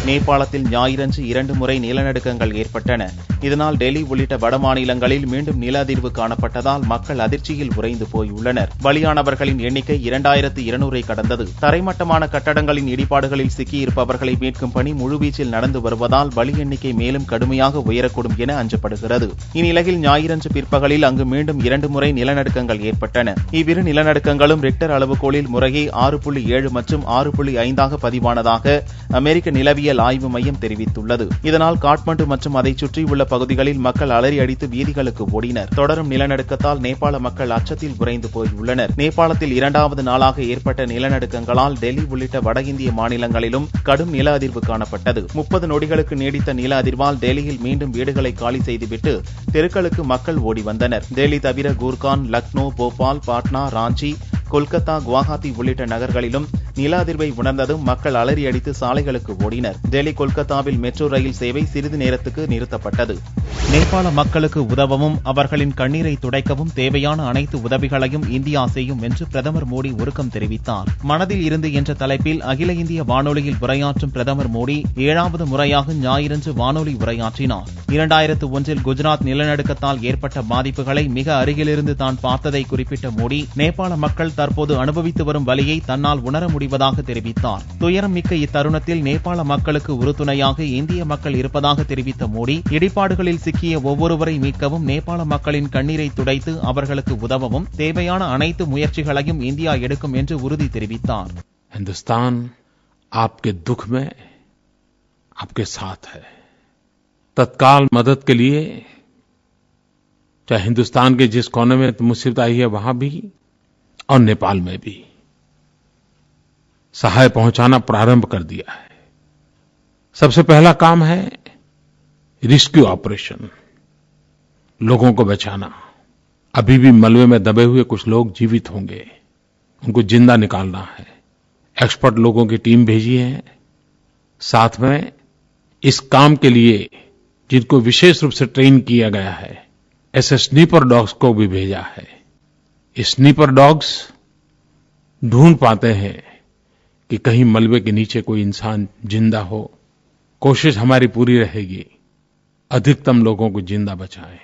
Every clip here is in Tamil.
நேபாளத்தில் ஞாயிறன்று 2 முறை நிலநடுக்கங்கள் ஏற்பட்டன. இதனால் டெல்லி உள்ளிட்ட வட மாநிலங்களில் மீண்டும் நில அதிர்வு காணப்பட்டதால் மக்கள் அதிர்ச்சியில் உறைந்து போயுள்ளனர். பலியானவர்களின் எண்ணிக்கை 2200 கடந்தது. தரைமட்டமான கட்டடங்களின் இடிபாடுகளில் சிக்கியிருப்பவர்களை மீட்கும் பணி முழுவீச்சில் நடந்து வருவதால் பலி எண்ணிக்கை மேலும் கடுமையாக உயரக்கூடும் என அஞ்சப்படுகிறது. இந்நிலையில் ஞாயிறன்று பிற்பகலில் அங்கு மீண்டும் 2 முறை நிலநடுக்கங்கள் ஏற்பட்டன. இவ்விரு நிலநடுக்கங்களும் ரிக்டர் அளவுகோலில் முறையே 6.7 மற்றும் 6.5 பதிவானதாக அமெரிக்க நிலவியல் ஆய்வு மையம் தெரிவித்துள்ளது. இதனால் காட்மண்டு மற்றும் அதை சுற்றியுள்ள பகுதிகளில் மக்கள் அலறி அடித்து வீதிகளுக்கு ஓடினர். தொடரும் நிலநடுக்கத்தால் நேபாள மக்கள் அச்சத்தில் உறைந்து போயுள்ளனர். நேபாளத்தில் 2வது நாளாக ஏற்பட்ட நிலநடுக்கங்களால் டெல்லி உள்ளிட்ட வட இந்திய மாநிலங்களிலும் கடும் நில அதிர்வு காணப்பட்டது. 30 நொடிகளுக்கு நீடித்த நில அதிர்வால் டெல்லியில் மீண்டும் வீடுகளை காலி செய்துவிட்டு தெருக்களுக்கு மக்கள் ஓடி வந்தனர். டெல்லி தவிர குர்கான், லக்னோ, போபால், பாட்னா, ராஞ்சி, கொல்கத்தா, குவாஹாத்தி உள்ளிட்ட நகர்களிலும் நில அதிர்வை உணர்ந்ததும் மக்கள் அலறி அடித்து சாலைகளுக்கு ஓடினர். டெல்லி கொல்கத்தாவில் மெட்ரோ ரயில் சேவை சிறிது நேரத்துக்கு நிறுத்தப்பட்டது. நேபாள மக்களுக்கு உதவவும் அவர்களின் கண்ணீரை துடைக்கவும் தேவையான அனைத்து உதவிகளையும் இந்தியா செய்யும் என்று பிரதமர் மோடி உருக்கம் தெரிவித்தார். மனதில் இருந்து என்ற தலைப்பில் அகில இந்திய வானொலியில் உரையாற்றும் பிரதமர் மோடி 7வது முறையாக ஞாயிறன்று வானொலி உரையாற்றினார். 2001 குஜராத் நிலநடுக்கத்தால் ஏற்பட்ட பாதிப்புகளை மிக அருகிலிருந்து தான் பார்த்ததை குறிப்பிட்ட மோடி, நேபாள மக்கள் தற்போது அனுபவித்து வரும் வலியை தன்னால் உணர முடிவதாக தெரிவித்தார். துயரம் மிக்க இத்தருணத்தில் நேபாள மக்களுக்கு உறுதுணையாக இந்திய மக்கள் இருப்பதாக தெரிவித்த மோடி, இடிபாடுகளில் சிக்கிய ஒவ்வொருவரை மீட்கவும் நேபாள மக்களின் கண்ணீரை துடைத்து அவர்களுக்கு உதவவும் தேவையான அனைத்து முயற்சிகளையும் இந்தியா எடுக்கும் என்று உறுதி தெரிவித்தார். हिंदुस्तान आपके दुख में आपके साथ है. तत्काल मदद के लिए चाहे हिंदुस्तान के जिस कोने में मुसीबत आई है वहां भी और नेपाल में भी सहाय पहुंचाना प्रारंभ कर दिया है. सबसे पहला काम है रेस्क्यू ऑपरेशन, लोगों को बचाना. अभी भी मलबे में दबे हुए कुछ लोग जीवित होंगे, उनको जिंदा निकालना है. एक्सपर्ट लोगों की टीम भेजी है. साथ में इस काम के लिए जिनको विशेष रूप से ट्रेन किया गया है ऐसे स्नीपर डॉग्स को भी भेजा है. ये स्नीपर डॉग्स ढूंढ पाते हैं कि कहीं मलबे के नीचे कोई इंसान जिंदा हो. कोशिश हमारी पूरी रहेगी अधिकतम लोगों को जिंदा बचाएं.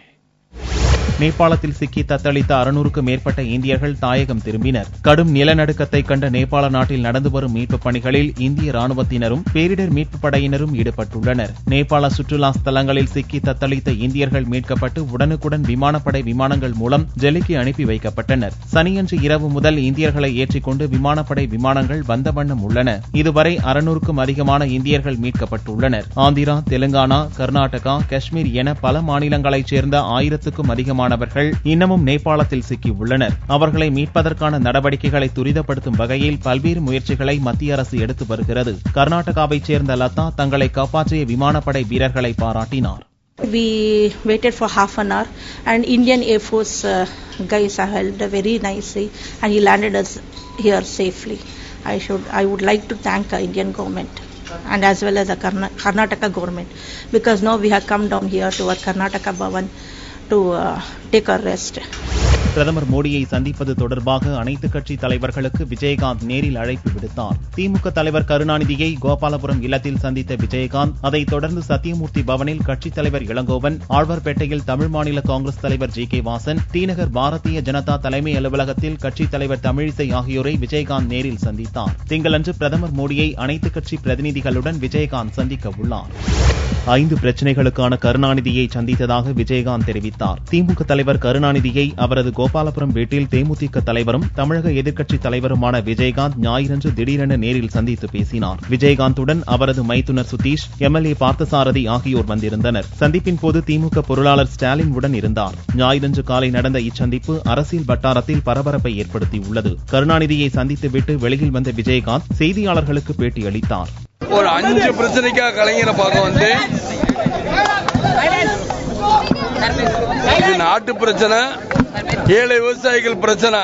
நேபாளத்தில் சிக்கி தத்தளித்த 600க்கும் மேற்பட்ட இந்தியர்கள் தாயகம் திரும்பினர். கடும் நிலநடுக்கத்தை கண்ட நேபாள நாட்டில் நடந்து வரும் மீட்புப் பணிகளில் இந்திய ராணுவத்தினரும் பேரிடர் மீட்புப் படையினரும் ஈடுபட்டுள்ளனர். நேபாள சுற்றுலா ஸ்தலங்களில் சிக்கி தத்தளித்த இந்தியர்கள் மீட்கப்பட்டு உடனுக்குடன் விமானப்படை விமானங்கள் மூலம் டெல்லிக்கு அனுப்பி வைக்கப்பட்டனர். சனியன்று இரவு முதல் இந்தியர்களை ஏற்றிக்கொண்டு விமானப்படை விமானங்கள் வந்த வண்ணம் உள்ளன. இதுவரை 600க்கும் அதிகமான இந்தியர்கள் மீட்கப்பட்டுள்ளனர். ஆந்திரா, தெலுங்கானா, கர்நாடகா, காஷ்மீர் என பல மாநிலங்களைச் சேர்ந்த 1000க்கும் அதிகமான இன்னமும் நேபாளத்தில் சிக்கியுள்ளனர். அவர்களை மீட்பதற்கான நடவடிக்கைகளை துரிதப்படுத்தும் வகையில் பல்வேறு முயற்சிகளை மத்திய அரசு எடுத்து வருகிறது. கர்நாடகாவைச் சேர்ந்த லதா தங்களை காப்பாற்றிய விமானப்படை வீரர்களை பாராட்டினார். We waited for half an hour and Indian Air Force guys helped very nicely and he landed us here safely. I would like to thank Indian government and as well as the Karnataka government because now we have come down here to our Karnataka Bhavan to take a rest. பிரதமர் மோடியை சந்திப்பது தொடர்பாக அனைத்துக் கட்சி தலைவர்களுக்கு விஜயகாந்த் நேரில் அழைப்பு விடுத்தார். திமுக தலைவர் கருணாநிதியை கோபாலபுரம் இல்லத்தில் சந்தித்த விஜயகாந்த் அதைத் தொடர்ந்து சத்தியமூர்த்தி பவனில் கட்சித் தலைவர் இளங்கோவன், ஆழ்வார்பேட்டையில் தமிழ் மாநில காங்கிரஸ் தலைவர் ஜி.கே. வாசன், டிநகர் பாரதிய ஜனதா தலைமை அலுவலகத்தில் கட்சித் தலைவர் தமிழிசை ஆகியோரை விஜயகாந்த் நேரில் சந்தித்தார். திங்களன்று பிரதமர் மோடியை அனைத்துக் கட்சி பிரதிநிதிகளுடன் விஜயகாந்த் சந்திக்க உள்ளார். 5 பிரச்சினைகளுக்கான கருணாநிதியை சந்தித்ததாக விஜயகாந்த் தெரிவித்தார். திமுக தலைவர் கருணாநிதியை அவரது கோபாலபுரம் வீட்டில் தேமுதிக தலைவரும் தமிழக எதிர்க்கட்சித் தலைவருமான விஜயகாந்த் ஞாயிறன்று திடீரென நேரில் சந்தித்து பேசினார். விஜயகாந்துடன் அவரது மைத்துனர் சுதீஷ், எம்எல்ஏ பார்த்தசாரதி ஆகியோர் வந்திருந்தனர். சந்திப்பின் போது திமுக பொருளாளர் ஸ்டாலின் உடன் இருந்தார். ஞாயிறன்று காலை நடந்த இச்சந்திப்பு அரசியல் வட்டாரத்தில் பரபரப்பை ஏற்படுத்தியுள்ளது. கருணாநிதியை சந்தித்துவிட்டு வெளியில் வந்த விஜயகாந்த் செய்தியாளர்களுக்கு பேட்டியளித்தார். ஒரு 5 பிரச்சனைக்காக கலைஞரை பார்க்க வந்து இது நாட்டு பிரச்சனை, ஏழை விவசாயிகள் பிரச்சனை,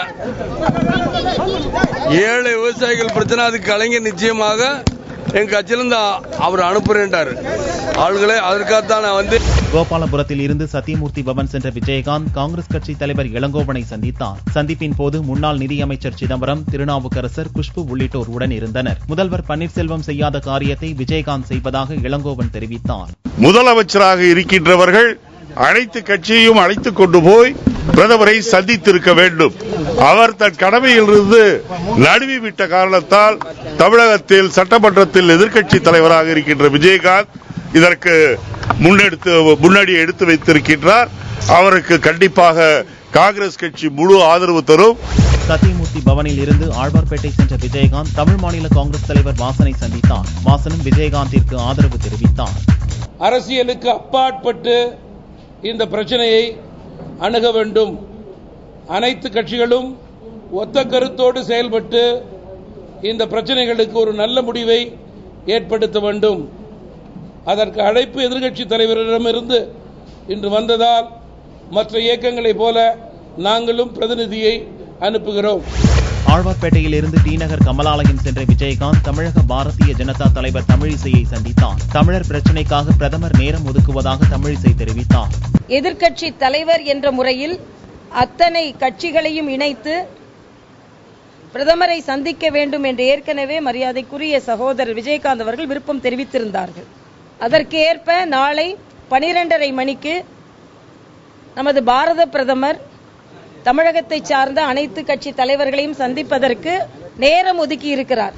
அதுக்கு கலைஞர் நிச்சயமாக எங்க கட்சியிலிருந்து அவர் அனுப்புறேன்டாரு ஆளுகளே. அதற்காகத்தான் நான் வந்து கோபாலபுரத்தில் இருந்து சத்தியமூர்த்தி பவன் சென்ற விஜயகாந்த் காங்கிரஸ் கட்சி தலைவர் இளங்கோவனை சந்தித்தார். சந்திப்பின் போது முன்னாள் நிதியமைச்சர் சிதம்பரம், திருநாவுக்கரசர், குஷ்பு உள்ளிட்டோர் உடன் இருந்தனர். முதல்வர் பன்னீர்செல்வம் செய்யாத காரியத்தை விஜயகாந்த் செய்வதாக இளங்கோவன் தெரிவித்தார். முதலமைச்சராக இருக்கின்றவர்கள் அனைத்து கட்சியையும் அழைத்துக் கொண்டு போய் பிரதமரை சந்தித்திருக்க வேண்டும். அவர் தன் கடமையிலிருந்து நழுவி விட்ட காரணத்தால் தமிழகத்தில் சட்டமன்றத்தில் எதிர்க்கட்சி தலைவராக இருக்கின்ற விஜயகாந்த் இதற்கு முன்னாடி எடுத்து வைத்திருக்கின்றார். அவருக்கு கண்டிப்பாக காங்கிரஸ் கட்சி முழு ஆதரவு தரும். சத்தியமூர்த்தி பவனில் இருந்து ஆழ்வார்பேட்டை சென்ற விஜயகாந்த் தமிழ் மாநில காங்கிரஸ் தலைவர் வாசனை சந்தித்தார். வாசனும் விஜயகாந்திற்கு ஆதரவு தெரிவித்தார். அரசியலுக்கு அப்பாற்பட்டு இந்த பிரச்சனையை அணுக வேண்டும். அனைத்து கட்சிகளும் ஒத்த கருத்தோடு செயல்பட்டு இந்த பிரச்சனைகளுக்கு ஒரு நல்ல முடிவை ஏற்படுத்த வேண்டும். அதற்கு அழைப்பு எதிர்க்கட்சி தலைவரிடமிருந்து இன்று வந்ததால் மற்ற இயக்கங்களைப் போல நாங்களும் பிரதிநிதியை அனுப்புகிறோம். ஆழ்வார்பேட்டையில் இருந்து டி நகர் கமலாலயம் சென்ற விஜயகாந்த் தமிழக பாரதிய ஜனதா தலைவர் தமிழிசையை சந்தித்தார். தமிழர் பிரச்சினைக்காக பிரதமர் நேரம் ஒதுக்குவதாக தமிழிசை தெரிவித்தார். எதிர்க்கட்சி தலைவர் என்ற முறையில் அத்தனை கட்சிகளையும் இணைத்து பிரதமரை சந்திக்க வேண்டும் என்று ஏற்கனவே மரியாதைக்குரிய சகோதரர் விஜயகாந்த் அவர்கள் விருப்பம் தெரிவித்திருந்தார்கள். அதற்கு ஏற்ப நாளை 12:30 மணிக்கு நமது பாரத பிரதமர் தமிழகத்தை சார்ந்த அனைத்து கட்சி தலைவர்களையும் சந்திப்பதற்கு நேரம் ஒதுக்கி இருக்கிறார்.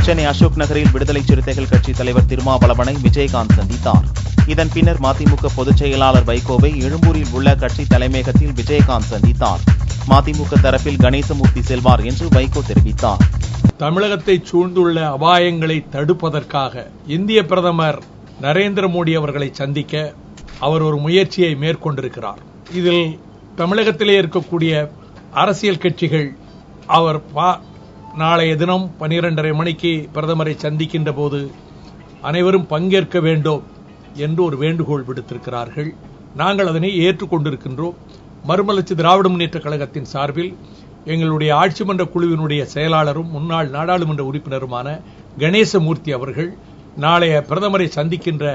சென்னை அசோக் நகரில் விடுதலை சிறுத்தைகள் கட்சி தலைவர் திருமாவளவனை விஜயகாந்த் சந்தித்தார். இதன் பின்னர் மதிமுக பொதுச் செயலாளர் வைகோவை எழும்பூரில் உள்ள கட்சி தலைமையகத்தில் விஜயகாந்த் சந்தித்தார். மதிமுக தரப்பில் கணேசமூர்த்தி செல்வார் என்று வைகோ தெரிவித்தார். தமிழகத்தை சூழ்ந்துள்ள அபாயங்களை தடுப்பதற்காக இந்திய பிரதமர் நரேந்திர மோடி அவர்களை சந்திக்க அவர் ஒரு முயற்சியை மேற்கொண்டிருக்கிறார். இதில் தமிழகத்திலே இருக்கக்கூடிய அரசியல் கட்சிகள் அவர் நாளைய தினம் 12:30 மணிக்கு பிரதமரை சந்திக்கின்ற போது அனைவரும் பங்கேற்க வேண்டும் என்று ஒரு வேண்டுகோள் விடுத்திருக்கிறார்கள். நாங்கள் அதனை ஏற்றுக்கொண்டிருக்கின்றோம். மறுமலர்ச்சி திராவிட முன்னேற்ற கழகத்தின் சார்பில் எங்களுடைய ஆட்சி மன்ற குழுவினுடைய செயலாளரும் முன்னாள் நாடாளுமன்ற உறுப்பினருமான கணேசமூர்த்தி அவர்கள் நாளைய பிரதமரை சந்திக்கின்ற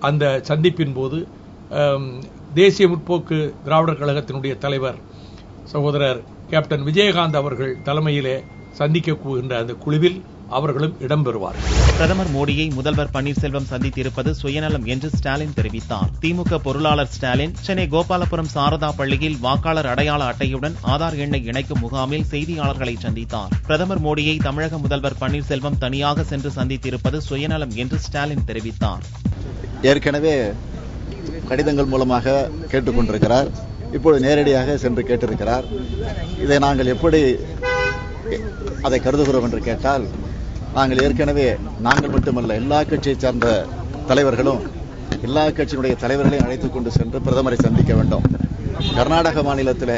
அந்த சந்திப்பின் போது தேசிய முற்போக்கு திராவிடர் கழகத்தினுடைய தலைவர் சகோதரர் கேப்டன் விஜயகாந்த் அவர்கள் தலைமையிலே சந்திக்க போகின்ற அந்த குழுவில் அவர்களும் இடம்பெறுவார்கள். பிரதமர் மோடியை முதல்வர் பன்னீர்செல்வம் சந்தித்திருப்பது சுயநலம் என்று ஸ்டாலின் தெரிவித்தார். திமுக பொருளாளர் ஸ்டாலின் சென்னை கோபாலபுரம் சாரதா பள்ளியில் வாக்காளர் அடையாள அட்டையுடன் ஆதார் எண்ணை இணைக்கும் முகாமில் செய்தியாளர்களை சந்தித்தார். பிரதமர் மோடியை தமிழக முதல்வர் பன்னீர்செல்வம் தனியாக சென்று சந்தித்திருப்பது சுயநலம் என்று ஸ்டாலின் தெரிவித்தார். ஏற்கனவே கடிதங்கள் மூலமாக கேட்டுக்கொண்டிருக்கிறார். இப்பொழுது நேரடியாக சென்று கேட்டிருக்கிறார். இதை நாங்கள் எப்படி அதை கருதுகிறோம் என்று கேட்டால், நாங்கள் ஏற்கனவே நாங்கள் மட்டுமல்ல எல்லா கட்சியை சார்ந்த தலைவர்களும் எல்லா கட்சியினுடைய தலைவர்களையும் அழைத்துக் கொண்டு சென்று பிரதமரை சந்திக்க வேண்டும். கர்நாடக மாநிலத்தில்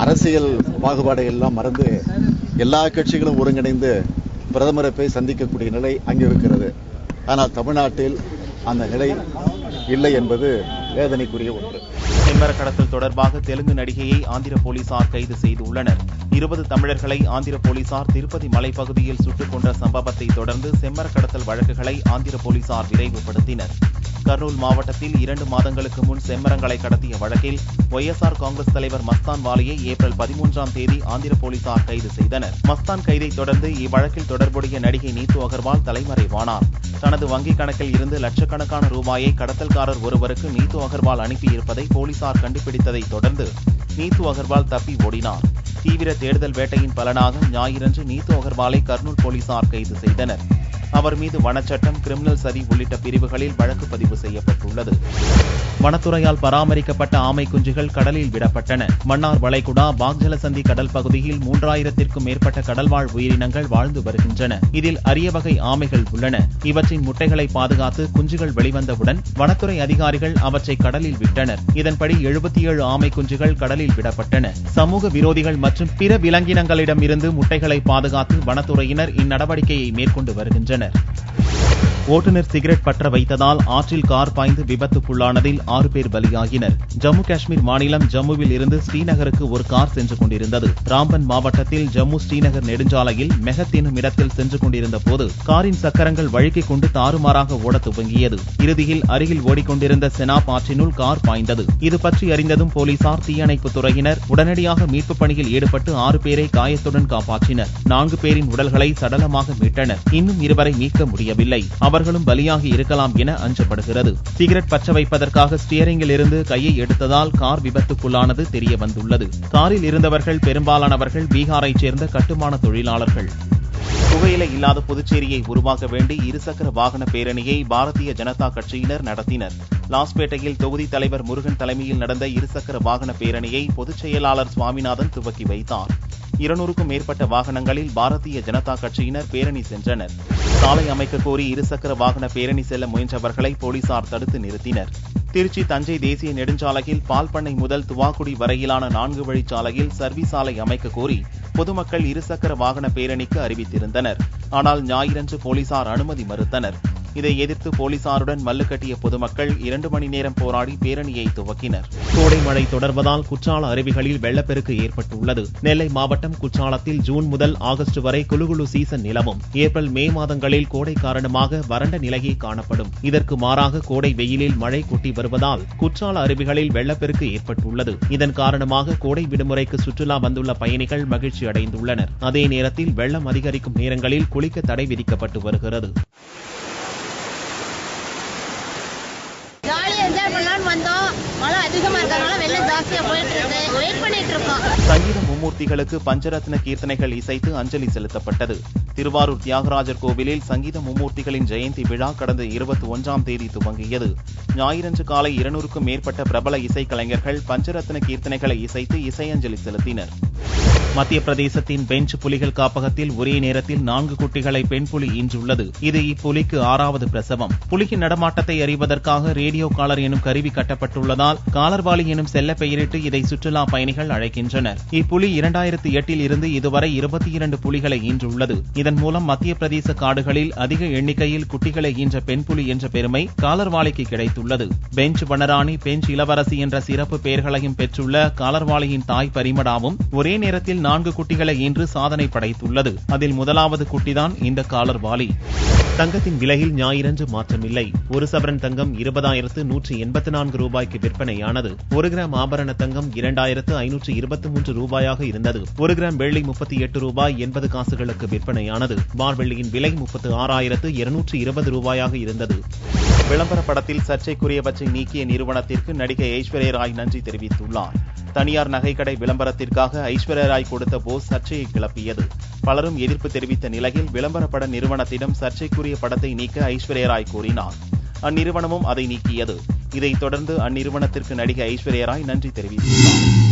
அரசியல் பாகுபாடை எல்லாம் மறந்து எல்லா கட்சிகளும் ஒருங்கிணைந்து பிரதமரை போய் சந்திக்கக்கூடிய நிலை அங்கே இருக்கிறது. ஆனால் தமிழ்நாட்டில் அந்த நிலை இல்லை என்பது வேதனைக்குரிய ஒன்று. செம்மர கடத்தல் தொடர்பாக தெலுங்கு நடிகையை ஆந்திர போலீசார் கைது செய்துள்ளனர். 20 தமிழர்களை ஆந்திர போலீசார் திருப்பதி மலைப்பகுதியில் சுட்டுக் கொன்ற சம்பவத்தை தொடர்ந்து செம்மர கடத்தல் வழக்குகளை ஆந்திர போலீசார் விரைவுபடுத்தினர். கர்னூல் மாவட்டத்தில் 2 மாதங்களுக்கு முன் செம்மரங்களை கடத்திய வழக்கில் ஒய்எஸ்ஆர் காங்கிரஸ் தலைவர் மஸ்தான் வாலியை ஏப்ரல் 13ஆம் தேதி ஆந்திர போலீசார் கைது செய்தனர். மஸ்தான் கைதை தொடர்ந்து இவ்வழக்கில் தொடர்புடைய நடிகை நீத்து அகர்வால் தலைமறைவானார். தனது வங்கிக் கணக்கில் இருந்து லட்சக்கணக்கான ரூபாயை கடத்தல்காரர் ஒருவருக்கு நீத்து அகர்வால் அனுப்பியிருப்பதை போலீசார் கண்டுபிடித்ததை தொடர்ந்து நீத்து அகர்வால் தப்பி ஓடினார். தீவிர தேடுதல் வேட்டையின் பலனாக ஞாயிறன்று நீத்து அகர்வாலை கர்னூல் போலீசார் கைது செய்தனர். அவர் மீது வனச்சட்டம், கிரிமினல் சதி உள்ளிட்ட பிரிவுகளில் வழக்கு பதிவு செய்யப்பட்டுள்ளது. வனத்துறையால் பராமரிக்கப்பட்ட ஆமை குஞ்சுகள் கடலில் விடப்பட்டன. மன்னார் வளைகுடா பாக்ஜலசந்தி கடல் பகுதியில் 3000த்திற்கும் மேற்பட்ட கடல்வாழ் உயிரினங்கள் வாழ்ந்து வருகின்றன. இதில் அரிய வகை ஆமைகள் உள்ளன. இவற்றின் முட்டைகளை பாதுகாத்து குஞ்சுகள் வெளிவந்தவுடன் வனத்துறை அதிகாரிகள் அவற்றை கடலில் விட்டனர். இதன்படி 77 ஆமை குஞ்சுகள் கடலில் விடப்பட்டன. சமூக விரோதிகள் மற்றும் பிற விலங்கினங்களிடம் இருந்து முட்டைகளை பாதுகாத்து வனத்துறையினர் இந்நடவடிக்கையை மேற்கொண்டு வருகின்றனர். ஓட்டுநர் சிகரெட் பற்ற வைத்ததால் ஆற்றில் கார் பாய்ந்து விபத்துக்குள்ளானதில் 6 பேர் பலியாகினர். ஜம்மு காஷ்மீர் மாநிலம் ஜம்முவில் இருந்து ஸ்ரீநகருக்கு ஒரு கார் சென்று கொண்டிருந்தது. ராம்பன் மாவட்டத்தில் ஜம்மு ஸ்ரீநகர் நெடுஞ்சாலையில் மெஹத் என்னும் இடத்தில் சென்று கொண்டிருந்த போது காரின் சக்கரங்கள் வழுக்கிக் கொண்டு தாறுமாறாக ஓட துவங்கியது. இறுதியில் அருகில் ஓடிக்கொண்டிருந்த செனாப் ஆற்றினுள் கார் பாய்ந்தது. இது பற்றி அறிந்ததும் போலீசார், தீயணைப்புத் துறையினர் உடனடியாக மீட்புப் பணியில் ஈடுபட்டு 6 பேரை காயத்துடன் காப்பாற்றினர். 4 பேரின் உடல்களை சடலமாக மீட்டனர். இன்னும் 2 பேரை மீட்க முடியவில்லை. அவர்களும் பலியாகி இருக்கலாம் என அஞ்சப்படுகிறது. சிகரெட் பற்ற வைப்பதற்காக ஸ்டியரிங்கில் இருந்து கையை எடுத்ததால் கார் விபத்துக்குள்ளானது தெரிய வந்துள்ளது. காரில் இருந்தவர்கள் பெரும்பாலானவர்கள் பீகாரைச் சேர்ந்த கட்டுமான தொழிலாளர்கள். புகையிலை இல்லாத புதுச்சேரியை உருவாக்க வேண்டி இருசக்கர வாகன பேரணியை பாரதிய ஜனதா கட்சியினர் நடத்தினர். லாஸ்பேட்டையில் தொகுதி தலைவர் முருகன் தலைமையில் நடந்த இருசக்கர வாகன பேரணியை பொதுச் செயலாளர் சுவாமிநாதன் துவக்கி வைத்தார். 200க்கும் மேற்பட்ட வாகனங்களில் பாரதிய ஜனதா கட்சியினர் பேரணி சென்றனர். சாலை அமைக்க கோரி இருசக்கர வாகன பேரணி செல்ல முயன்றவர்களை போலீசார் தடுத்து நிறுத்தினர். திருச்சி தஞ்சை தேசிய நெடுஞ்சாலையில் பால்பண்ணை முதல் துவாக்குடி வரையிலான 4 வழிச்சாலையில் சர்வீஸ் சாலை அமைக்க கோரி பொதுமக்கள் இருசக்கர வாகன பேரணிக்கு அறிவித்திருந்தனர். ஆனால் ஞாயிறன்று போலீசார் அனுமதி மறுத்தனர். இதை எதிர்த்து போலீசாருடன் மல்லுக்கட்டிய பொதுமக்கள் 2 மணி நேரம் போராடி பேரணியை துவக்கினர். கோடை மழை தொடர்வதால் குற்றால அருவிகளில் வெள்ளப்பெருக்கு ஏற்பட்டுள்ளது. நெல்லை மாவட்டம் குற்றாலத்தில் ஜூன் முதல் ஆகஸ்ட் வரை குளுகுளு சீசன் நிலவும். ஏப்ரல் மே மாதங்களில் கோடை காரணமாக வறண்ட நிலையே காணப்படும். இதற்கு மாறாக கோடை வெயிலில் மழை கொட்டி வருவதால் குற்றால அருவிகளில் வெள்ளப்பெருக்கு ஏற்பட்டுள்ளது. இதன் காரணமாக கோடை விடுமுறைக்கு சுற்றுலா வந்துள்ள பயணிகள் மகிழ்ச்சி அடைந்துள்ளனர். அதே நேரத்தில் வெள்ளம் அதிகரிக்கும் நேரங்களில் குளிக்க தடை விதிக்கப்பட்டு வருகிறது. சங்கீத மும்மூர்த்திகளுக்கு பஞ்சரத்ன கீர்த்தனைகள் இசைத்து அஞ்சலி செலுத்தப்பட்டது. திருவாரூர் தியாகராஜர் கோவிலில் சங்கீத மும்மூர்த்திகளின் ஜெயந்தி விழா கடந்த 21ஆம் தேதி துவங்கியது. ஞாயிறன்று காலை 200க்கும் மேற்பட்ட பிரபல இசைக்கலைஞர்கள் பஞ்சரத்ன கீர்த்தனைகளை இசைத்து இசையஞ்சலி செலுத்தினர். மத்திய பிரதேசத்தின் பெஞ்ச் புலிகள் காப்பகத்தில் ஒரே நேரத்தில் 4 குட்டிகளை பெண் புலி ஈன்றுள்ளது. இது இப்புலிக்கு 6வது பிரசவம். புலியின் நடமாட்டத்தை அறிவதற்காக ரேடியோ காலர் எனும் கருவி கட்டப்பட்டுள்ளதால் காலர்வாலி எனும் செல்ல பெயரிட்டு இதை சுற்றுலா பயணிகள் அழைக்கின்றனர். இப்புலி 2008 இருந்து இதுவரை 22 புலிகளை ஈன்றுள்ளது. இதன் மூலம் மத்திய பிரதேச காடுகளில் அதிக எண்ணிக்கையில் குட்டிகளை ஈன்ற பெண் புலி என்ற பெருமை காலர்வாலிக்கு கிடைத்துள்ளது. பெஞ்ச் வனராணி, பெஞ்ச் இளவரசி என்ற சிறப்பு பெயர்களையும் பெற்றுள்ள காலர்வாலியின் தாய் பரிமடாவும் ஒரே நேரத்தில் 4 குட்டிகளை ஈன்று சாதனை படைத்துள்ளது. அதில் முதலாவது குட்டிதான் இந்த காலர்வாலி. தங்கத்தின் விலையில் ஞாயிறன்று மாற்றமில்லை. 1 சவரன் தங்கம் 20,184 ரூபாய்க்கு விற்பனையானது. 1 கிராம் ஆபரண தங்கம் 2,523 ரூபாயாக இருந்தது. 1 கிராம் வெள்ளி 38 ரூபாய் 80 காசுகளுக்கு விற்பனையானது. பார் வெள்ளியின் விலை 36,220 ரூபாயாக இருந்தது. விளம்பர படத்தில் சர்ச்சைக்குரியவற்றை நீக்கிய நிறுவனத்திற்கு நடிகை ஐஸ்வர்யா ராய் நன்றி தெரிவித்துள்ளார். தனியார் நகைக்கடை விளம்பரத்திற்காக ஐஸ்வர்யா ராய் கொடுத்த போஸ் சர்ச்சையை கிளப்பியது. பலரும் எதிர்ப்பு தெரிவித்த நிலையில் விளம்பர பட நிறுவனத்திடம் சர்ச்சைக்குரிய படத்தை நீக்க ஐஸ்வர்யா ராய் கோரினார். அந்நிறுவனமும் அதை நீக்கியது. இதைத் தொடர்ந்து அந்நிறுவனத்திற்கு நடிகை ஐஸ்வர்யா ராய் நன்றி தெரிவித்துள்ளார்.